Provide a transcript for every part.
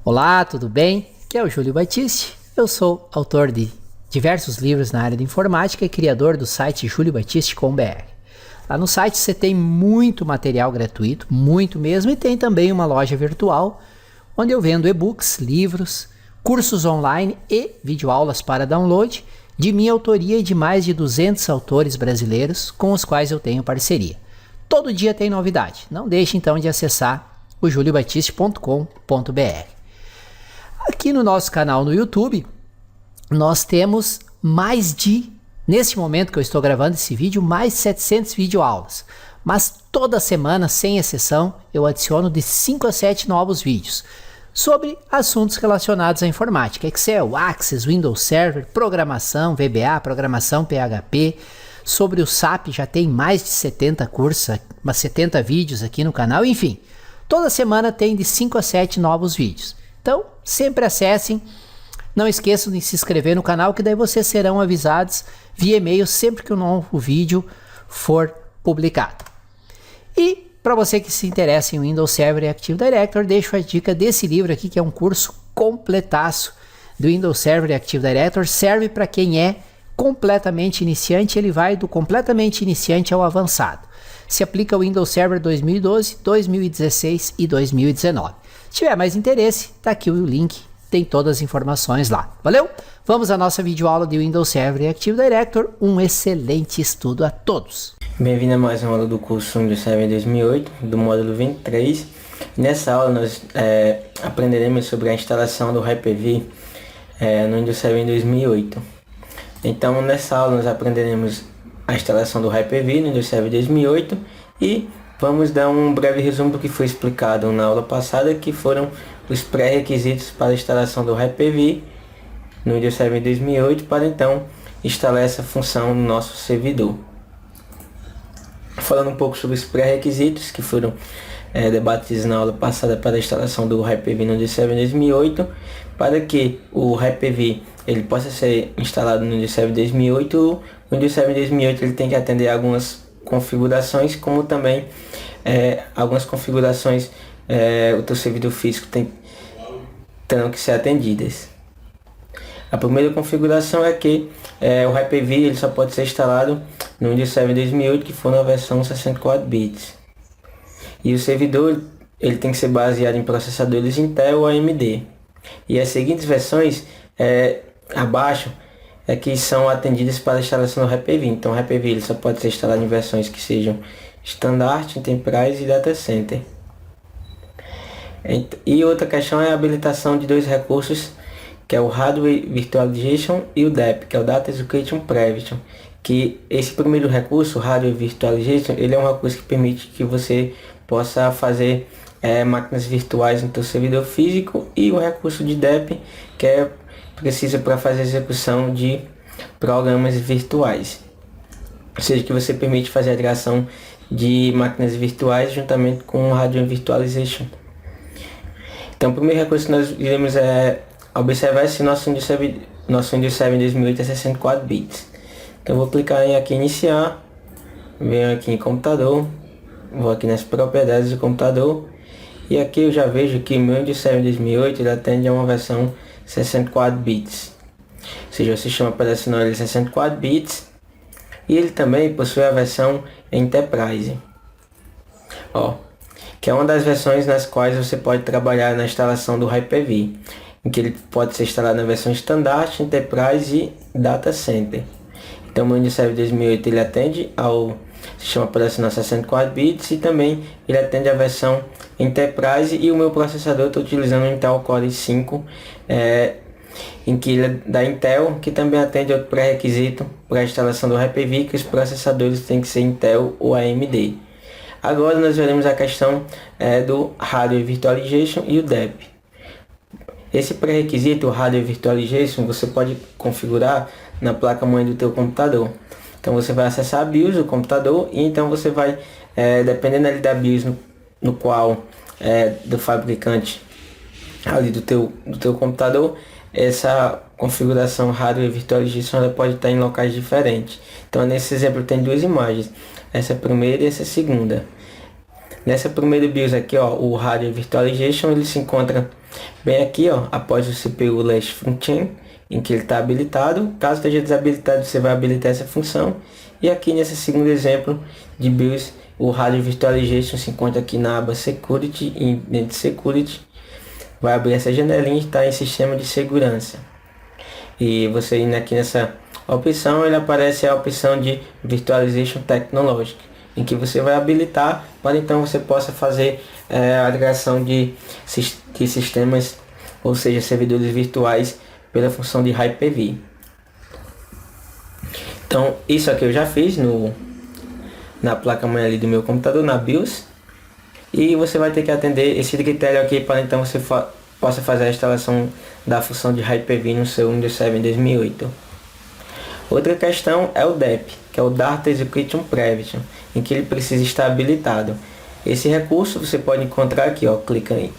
Olá, tudo bem? Aqui é o Júlio Batiste. Eu sou autor de diversos livros na área de informática e criador do site juliobatiste.com.br. Lá no site você tem muito material gratuito, muito mesmo, e tem também uma loja virtual onde eu vendo e-books, livros, cursos online e videoaulas para download de minha autoria e de mais de 200 autores brasileiros com os quais eu tenho parceria. Todo dia tem novidade. Não deixe então de acessar o juliobatiste.com.br. Aqui no nosso canal no YouTube, nós temos nesse momento que eu estou gravando esse vídeo, mais 700 videoaulas. Mas toda semana, sem exceção, eu adiciono de 5 a 7 novos vídeos sobre assuntos relacionados à informática, Excel, Access, Windows Server, programação, VBA, programação PHP. Sobre o SAP já tem mais de 70 cursos, 70 vídeos aqui no canal, enfim. Toda semana tem de 5 a 7 novos vídeos. Então, sempre acessem. Não esqueçam de se inscrever no canal, que daí vocês serão avisados via e-mail sempre que um novo vídeo for publicado. E para você que se interessa em Windows Server e Active Directory, deixo a dica desse livro aqui, que é um curso completaço do Windows Server e Active Directory. Serve para quem é completamente iniciante, ele vai do completamente iniciante ao avançado. Se aplica ao Windows Server 2012, 2016 e 2019. Se tiver mais interesse, tá aqui o link, tem todas as informações lá. Valeu? Vamos à nossa videoaula de Windows Server e Active Directory. Um excelente estudo a todos. Bem-vindo a mais uma aula do curso Windows Server 2008, do módulo 23. Nessa aula nós aprenderemos sobre a instalação do Hyper-V no Windows Server 2008. Então nessa aula nós aprenderemos a instalação do Hyper-V no Windows Server 2008 e vamos dar um breve resumo do que foi explicado na aula passada, que foram os pré-requisitos para a instalação do Hyper-V no Windows Server 2008, para então instalar essa função no nosso servidor. Falando um pouco sobre os pré-requisitos que foram debatidos na aula passada para a instalação do Hyper-V no Windows Server 2008, para que o Hyper-V ele possa ser instalado no Windows Server 2008, o Windows Server 2008 ele tem que atender algumas configurações, como também algumas configurações o teu servidor físico terão que ser atendidas. A primeira configuração é que o Hyper-V ele só pode ser instalado no Windows Server 2008 que for na versão 64 bits. E o servidor ele tem que ser baseado em processadores Intel ou AMD. E as seguintes versões abaixo que são atendidas para a instalação do Hyper-V. Então o Hyper-V ele só pode ser instalado em versões que sejam Standard, Enterprise e Data Center. E outra questão é a habilitação de dois recursos, que é o Hardware Virtualization e o DEP, que é o Data Execution Prevention. Que esse primeiro recurso, o Hardware Virtualization, ele é um recurso que permite que você possa fazer máquinas virtuais no seu servidor físico, e o recurso de DEP, que precisa para fazer a execução de programas virtuais. Ou seja, que você permite fazer a criação de máquinas virtuais juntamente com o Hardware Virtualization. Então o primeiro recurso que nós iremos observar é se nosso Windows Server 2008 é 64 bits. Então eu vou clicar em aqui iniciar, venho aqui em computador, vou aqui nas propriedades do computador, e aqui eu já vejo que o meu Windows Server 2008 ele atende a uma versão 64 bits. Ou seja, o sistema operacional ele é 64 bits, e ele também possui a versão Enterprise, que é uma das versões nas quais você pode trabalhar na instalação do Hyper-V, em que ele pode ser instalado na versão Standard, Enterprise e Data Center. Então o Windows Server 2008 ele atende ao sistema operacional 64 bits e também ele atende a versão Enterprise, e o meu processador estou utilizando o Intel Core i5 em que ele é da Intel, que também atende outro pré-requisito para a instalação do Hyper-V, que os processadores têm que ser Intel ou AMD. Agora nós veremos a questão do Hardware Virtualization e o DEP. Esse pré-requisito, o Hardware Virtualization, você pode configurar na placa-mãe do teu computador. Então você vai acessar a BIOS do computador, e então você vai, dependendo ali da BIOS no qual do fabricante ali do teu computador, essa configuração Hardware Virtualization ela pode estar em locais diferentes. Então nesse exemplo tem duas imagens, essa primeira e essa segunda. Nessa primeira BIOS aqui, ó, o Hardware Virtualization, ele se encontra bem aqui, ó, após o CPU Last Function, em que ele está habilitado. Caso esteja desabilitado, você vai habilitar essa função. E aqui nesse segundo exemplo de BIOS, o Hardware Virtualization se encontra aqui na aba Security, e dentro de Security vai abrir essa janelinha e está em Sistema de Segurança. E você indo aqui nessa opção, ele aparece a opção de Virtualization Technology, em que você vai habilitar para então você possa fazer a agregação de sistemas, ou seja, servidores virtuais pela função de Hyper-V. Então isso aqui eu já fiz na placa-mãe ali do meu computador, na BIOS, e você vai ter que atender esse critério aqui para então você possa fazer a instalação da função de Hyper-V no seu Windows 7 2008. Outra questão é o DEP, que é o Data Execution Prevention, em que ele precisa estar habilitado. Esse recurso você pode encontrar aqui, ó, clica em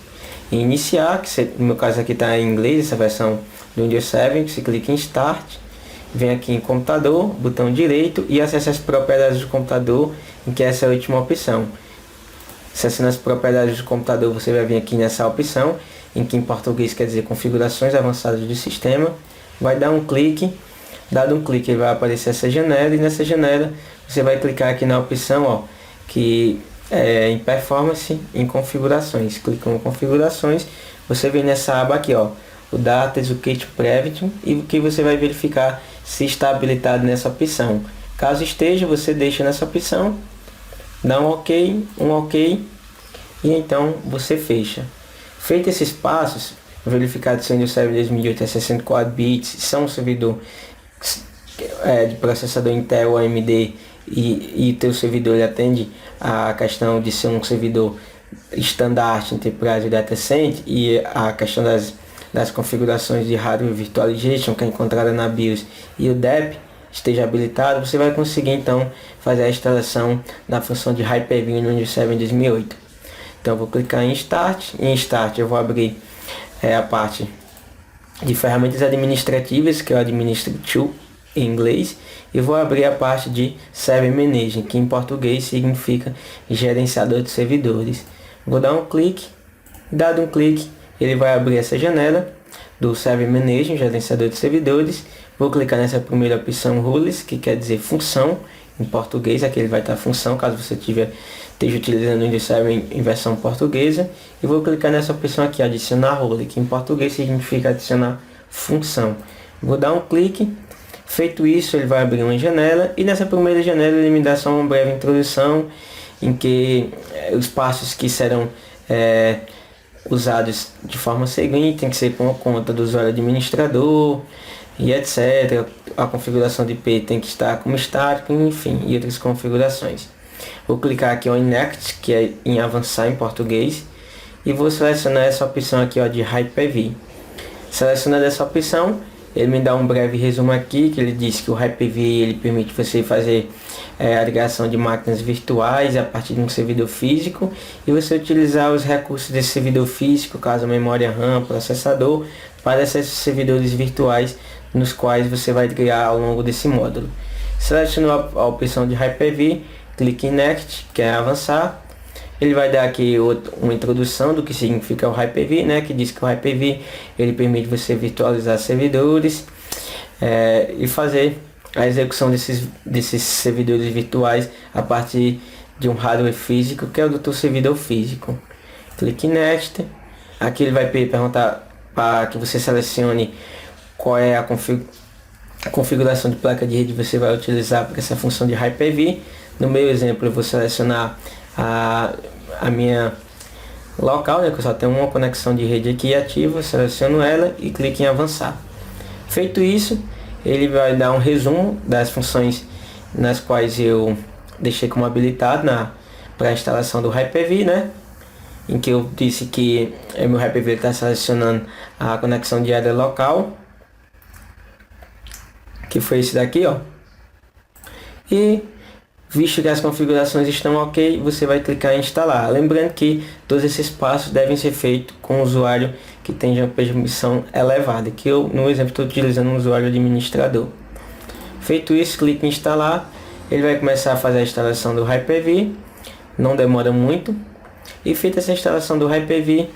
iniciar, que no meu caso aqui está em inglês, essa versão do Windows 7, você clica em Start, vem aqui em computador, botão direito e acessa as propriedades do computador, em que essa é a última opção. Acessando as propriedades do computador, você vai vir aqui nessa opção, em que em português quer dizer configurações avançadas do sistema, vai dar um clique, dado um clique vai aparecer essa janela, e nessa janela você vai clicar aqui na opção, ó, que é em performance, em configurações. Clica em configurações, você vem nessa aba aqui, ó, o Data Execution Prevention, e o que você vai verificar se está habilitado nessa opção. Caso esteja, você deixa nessa opção, dá um ok, e então você fecha. Feito esses passos, verificar se o Windows 7 2008 é 64 bits, são um servidor de processador Intel, AMD, e teu servidor ele atende a questão de ser um servidor standard, Enterprise Data Center, e a questão das configurações de Hardware Virtualization que é encontrada na BIOS, e o DEP esteja habilitado, você vai conseguir então fazer a instalação da função de Hyper-V no Windows 7 2008. Então eu vou clicar em Start, e em Start eu vou abrir a parte de ferramentas administrativas, que eu administro em inglês, e vou abrir a parte de Server Management, que em português significa gerenciador de servidores. Vou dar um clique, dado um clique, ele vai abrir essa janela do Server Management, gerenciador de servidores. Vou clicar nessa primeira opção Rules, que quer dizer função, em português aqui ele vai estar função, caso você esteja utilizando o Windows 7 em versão portuguesa, e vou clicar nessa opção aqui, adicionar role, que em português significa adicionar função. Vou dar um clique, feito isso ele vai abrir uma janela, e nessa primeira janela ele me dá só uma breve introdução, em que os passos que serão usados de forma seguinte, tem que ser com a conta do usuário administrador, e etc. A configuração de IP tem que estar como estático, enfim, e outras configurações. Vou clicar aqui em Next, que é em avançar em português, e vou selecionar essa opção aqui, ó, de Hyper-V. Selecionando essa opção, ele me dá um breve resumo aqui, que ele diz que o Hyper-V ele permite você fazer a ligação de máquinas virtuais a partir de um servidor físico, e você utilizar os recursos desse servidor físico, caso memória RAM, processador, para acessar servidores virtuais nos quais você vai criar ao longo desse módulo. Selecionou a opção de Hyper-V, clique em Next, que é avançar. Ele vai dar aqui uma introdução do que significa o Hyper-V, né, que diz que o Hyper-V ele permite você virtualizar servidores e fazer a execução desses servidores virtuais a partir de um hardware físico, que é o do teu servidor físico. Clique em Next. Aqui ele vai perguntar para que você selecione qual é a configuração de placa de rede que você vai utilizar para essa função de Hyper-V. No meu exemplo eu vou selecionar a minha local, né, que eu só tenho uma conexão de rede aqui ativa, seleciono ela e clique em avançar. Feito isso, ele vai dar um resumo das funções nas quais eu deixei como habilitado para a instalação do Hyper-V, né, em que eu disse que meu Hyper-V está selecionando a conexão de área local, que foi esse daqui, ó. E visto que as configurações estão ok, você vai clicar em instalar. Lembrando que todos esses passos devem ser feitos com o usuário que tenha permissão elevada, que eu no exemplo estou utilizando um usuário administrador. Feito isso, clique em instalar. Ele vai começar a fazer a instalação do Hyper-V. Não demora muito, E feita essa instalação do Hyper-V,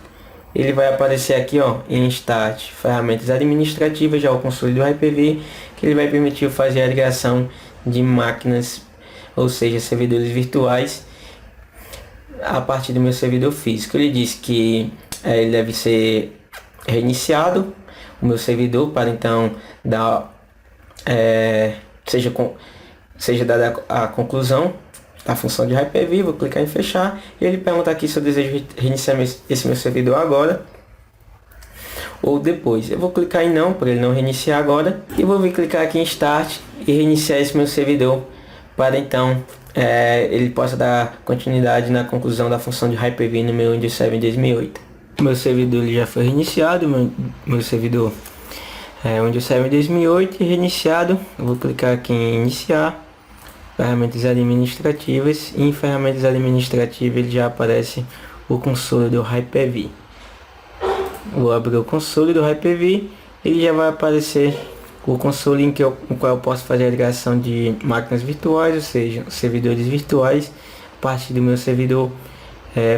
ele vai aparecer aqui, ó, em Start, ferramentas administrativas, já o console do Hyper-V, que ele vai permitir fazer a ligação de máquinas, ou seja, servidores virtuais, a partir do meu servidor físico. Ele diz que ele deve ser reiniciado, o meu servidor, para então dar, seja dada a conclusão da função de Hyper-V. Vou clicar em fechar e ele pergunta aqui se eu desejo reiniciar esse meu servidor agora ou depois. Eu vou clicar em não, para ele não reiniciar agora, e vou vir clicar aqui em Start e reiniciar esse meu servidor para então ele possa dar continuidade na conclusão da função de Hyper-V no meu Windows 7 2008. Meu servidor ele já foi reiniciado, meu servidor Windows 7 2008 reiniciado. Eu vou clicar aqui em iniciar, ferramentas administrativas, e em ferramentas administrativas ele já aparece o console do Hyper-V. Vou abrir o console do Hyper-V, ele já vai aparecer o console no qual eu posso fazer a ligação de máquinas virtuais, ou seja, servidores virtuais, a partir do meu servidor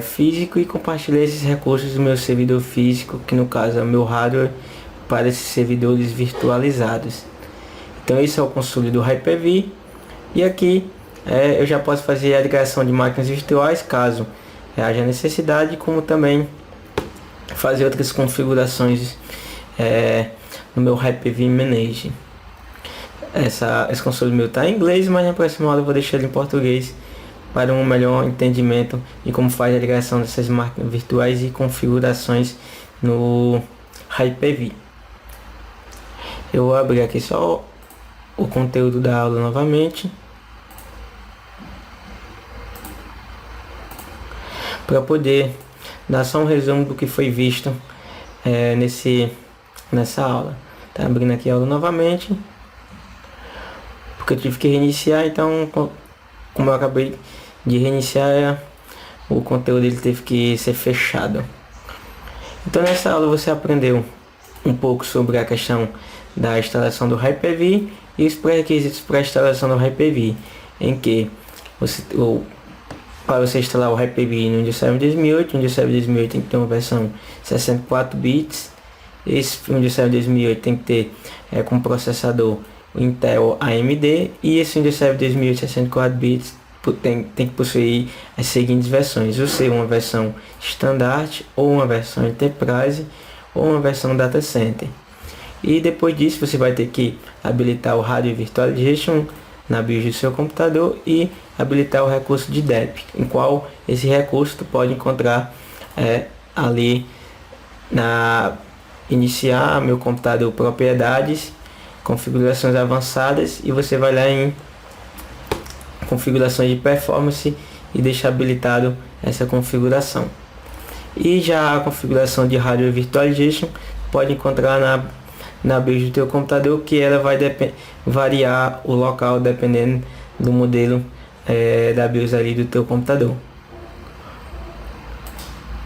físico, e compartilhar esses recursos do meu servidor físico, que no caso é o meu hardware, para esses servidores virtualizados. Então esse é o console do Hyper-V, e aqui eu já posso fazer a ligação de máquinas virtuais caso haja necessidade, como também fazer outras configurações no meu Hyper-V Manage. Esse console meu está em inglês, mas na próxima aula eu vou deixar ele em português para um melhor entendimento de como faz a ligação dessas máquinas virtuais e configurações no Hyper-V. Eu vou abrir aqui só o conteúdo da aula novamente, para poder dar só um resumo do que foi visto nessa aula. Tá abrindo aqui a aula novamente, porque eu tive que reiniciar, então como eu acabei de reiniciar, o conteúdo ele teve que ser fechado. Então nessa aula você aprendeu um pouco sobre a questão da instalação do Hyper-V e os pré-requisitos para a instalação do Hyper-V, em que para você instalar o Hyper-V no Windows 7 2008, o Windows 7 2008 tem que ter uma versão 64 bits. Esse Windows 7 2008 tem que ter como processador o Intel AMD, e esse Windows 7 2008 64 bits tem que possuir as seguintes versões, ou seja, uma versão Standard, ou uma versão Enterprise, ou uma versão Data Center. E depois disso você vai ter que habilitar o Hardware Virtualization na BIOS do seu computador e habilitar o recurso de DEP, em qual esse recurso tu pode encontrar ali na iniciar meu computador propriedades, configurações avançadas, e você vai lá em configurações de performance e deixar habilitado essa configuração. E já a configuração de Hardware Virtualization pode encontrar na BIOS do teu computador, que ela vai variar o local dependendo do modelo da BIOS ali do teu computador.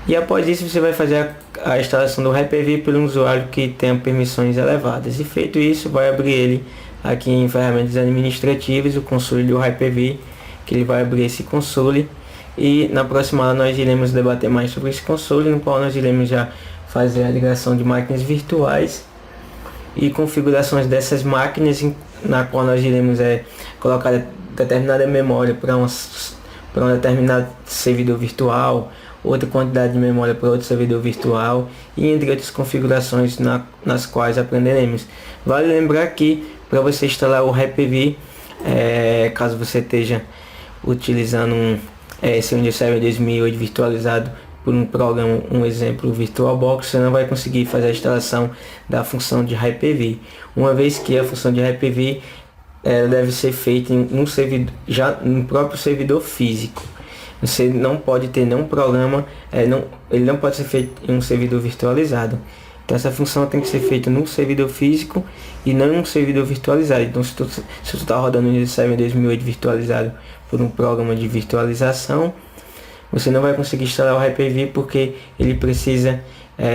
E após isso você vai fazer a instalação do Hyper-V pelo usuário que tenha permissões elevadas, e feito isso vai abrir ele aqui em ferramentas administrativas, o console do Hyper-V, que ele vai abrir esse console, e na próxima aula nós iremos debater mais sobre esse console, no qual nós iremos já fazer a ligação de máquinas virtuais e configurações dessas máquinas, na qual nós iremos colocar determinada memória para um determinado servidor virtual, outra quantidade de memória para outro servidor virtual, e entre outras configurações nas quais aprenderemos. Vale lembrar que para você instalar o Hyper-V, caso você esteja utilizando esse Windows 7 2008 virtualizado por um programa, um exemplo VirtualBox, você não vai conseguir fazer a instalação da função de Hyper-V, uma vez que a função de Hyper-V deve ser feita em um servidor, já no próprio servidor físico. Você não pode ter nenhum programa, ele não pode ser feito em um servidor virtualizado. Então essa função tem que ser feita num servidor físico e não em um servidor virtualizado. Então se tu está rodando o Windows 7 2008 virtualizado por um programa de virtualização, você não vai conseguir instalar o Hyper-V, porque ele precisa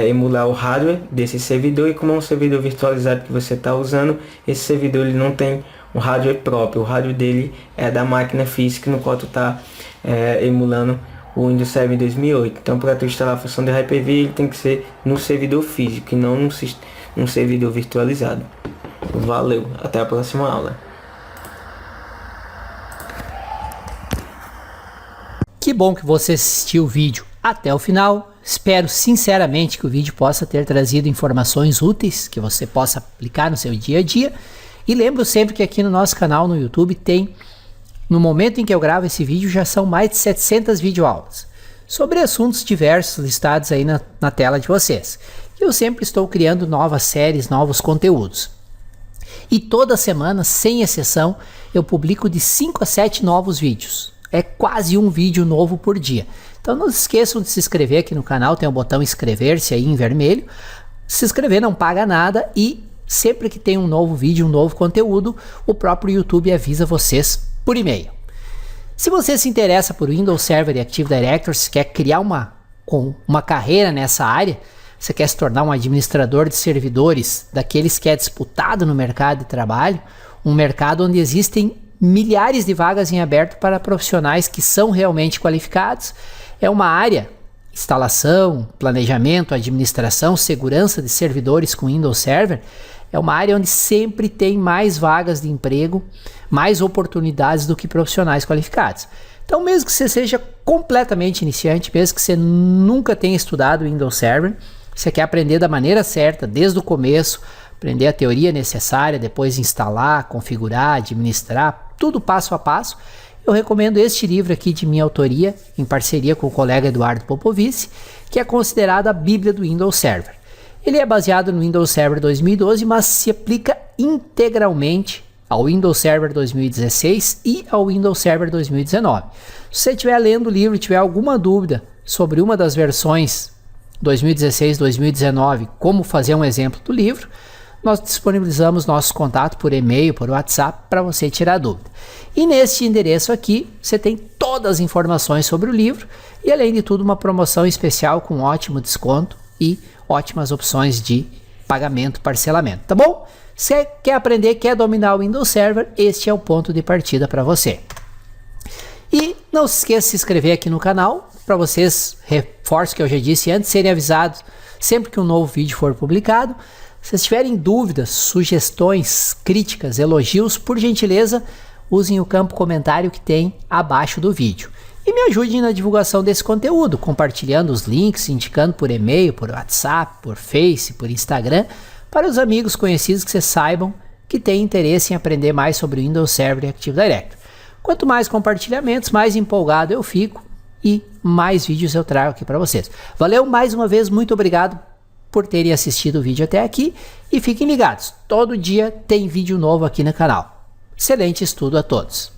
emular o hardware desse servidor, e como é um servidor virtualizado que você está usando, esse servidor ele não tem um hardware próprio, o hardware dele é da máquina física no qual tu está emulando o Windows Server em 2008. Então, para tu instalar a função de Hyper-V, ele tem que ser no servidor físico e não num servidor virtualizado. Valeu, até a próxima aula. Que bom que você assistiu o vídeo até o final. Espero sinceramente que o vídeo possa ter trazido informações úteis que você possa aplicar no seu dia a dia. E lembro sempre que aqui no nosso canal no YouTube tem, no momento em que eu gravo esse vídeo, já são mais de 700 videoaulas sobre assuntos diversos listados aí na tela de vocês. E eu sempre estou criando novas séries, novos conteúdos. E toda semana, sem exceção, eu publico de 5 a 7 novos vídeos. É quase um vídeo novo por dia. Então não se esqueçam de se inscrever aqui no canal, tem o botão inscrever-se aí em vermelho. Se inscrever não paga nada e sempre que tem um novo vídeo, um novo conteúdo, o próprio YouTube avisa vocês por e-mail. Se você se interessa por Windows Server e Active Directory, se quer criar uma carreira nessa área, você quer se tornar um administrador de servidores, daqueles que é disputado no mercado de trabalho, um mercado onde existem milhares de vagas em aberto para profissionais que são realmente qualificados, é uma área, instalação, planejamento, administração, segurança de servidores com Windows Server, é uma área onde sempre tem mais vagas de emprego, mais oportunidades do que profissionais qualificados. Então, mesmo que você seja completamente iniciante, mesmo que você nunca tenha estudado Windows Server, você quer aprender da maneira certa, desde o começo, aprender a teoria necessária, depois instalar, configurar, administrar, tudo passo a passo, eu recomendo este livro aqui de minha autoria, em parceria com o colega Eduardo Popovici, que é considerado a Bíblia do Windows Server. Ele é baseado no Windows Server 2012, mas se aplica integralmente ao Windows Server 2016 e ao Windows Server 2019. Se você estiver lendo o livro e tiver alguma dúvida sobre uma das versões 2016, 2019, como fazer um exemplo do livro, nós disponibilizamos nosso contato por e-mail, por WhatsApp, para você tirar dúvida. E neste endereço aqui, você tem todas as informações sobre o livro e, além de tudo, uma promoção especial com ótimo desconto e ótimas opções de pagamento, parcelamento, tá bom? Se quer aprender, quer dominar o Windows Server, este é o ponto de partida para você. E não se esqueça de se inscrever aqui no canal, para vocês, reforço o que eu já disse antes, serem avisados sempre que um novo vídeo for publicado. Se vocês tiverem dúvidas, sugestões, críticas, elogios, por gentileza, usem o campo comentário que tem abaixo do vídeo. E me ajudem na divulgação desse conteúdo, compartilhando os links, indicando por e-mail, por WhatsApp, por Face, por Instagram, para os amigos conhecidos que vocês saibam que têm interesse em aprender mais sobre o Windows Server e Active Directory. Quanto mais compartilhamentos, mais empolgado eu fico e mais vídeos eu trago aqui para vocês. Valeu mais uma vez, muito obrigado por terem assistido o vídeo até aqui e fiquem ligados, todo dia tem vídeo novo aqui no canal. Excelente estudo a todos!